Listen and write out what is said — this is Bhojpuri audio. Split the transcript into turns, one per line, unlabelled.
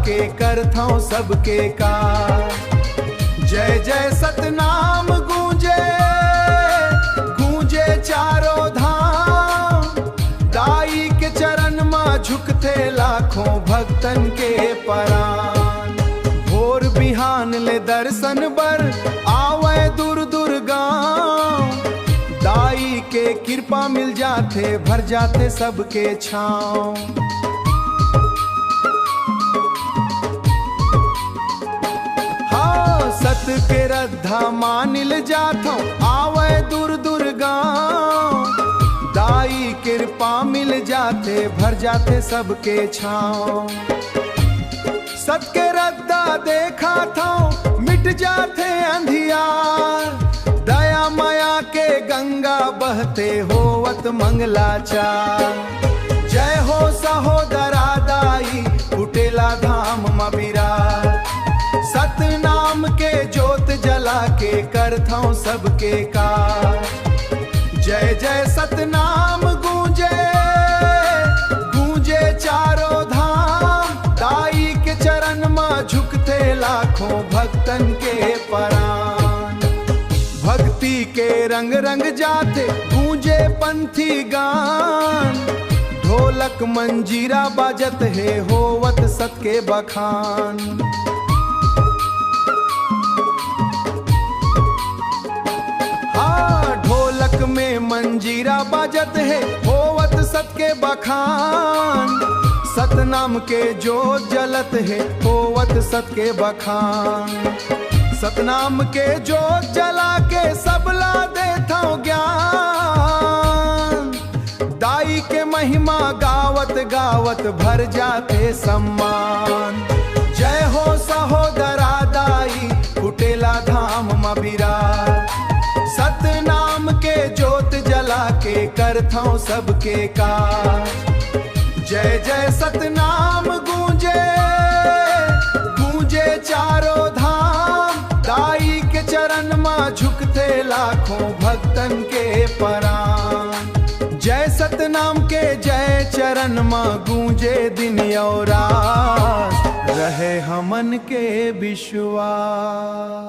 के करथौं सबके कार। जय जय सतनाम गूंजे गूंजे चारों धाम, दाई के चरण में झुकते लाखों भक्तन के परान। भोर बिहान ले दर्शन बर आवे दूर दूर गाँव, दाई के कृपा मिल जाते भर जाते सबके छाँव। हाँ सत के रद्धा मानिल जाथो आवे दूर दूर गाँव, दाई कृपा मिल जाते भर जाते सबके छाँव। सत के रद्दा देखा था मिट जाते अंधियार, दया माया के गंगा बहते होवत मंगलाचार। जय हो सहोदरा दाई कुटेला धाम मबिरार, सतनाम के जोत जला के करथौं सबके कार। जय जय सतनाम गूंजे गूंजे चारों धाम, दाई के चरण में झुकते लाखों भक्तन के परान। भक्ति के रंग रंग जाते गूंजे पंथी गान, ढोलक मंजीरा बाजत है होवत सत के बखान। हाँ ढोलक में मंजीरा बाजत है होवत सत के बखान, सतनाम के जोत जलत है होवत सत के बखान। सतनाम के जोत जला के सबला देता ज्ञान, दाई के महिमा गावत गावत भर जाते सम्मान। जय हो सहोदरा दाई कुटेला धाम मबिरार, सतनाम के जोत जला के करथौं सबके कार। जय जय सतनाम गूंजे गूंजे चारों धाम, दाई के चरण में झुकते लाखों भक्तन के परान। जय सतनाम के जय चरण में गूंजे दिन और रात, रहे हमन के विश्वास।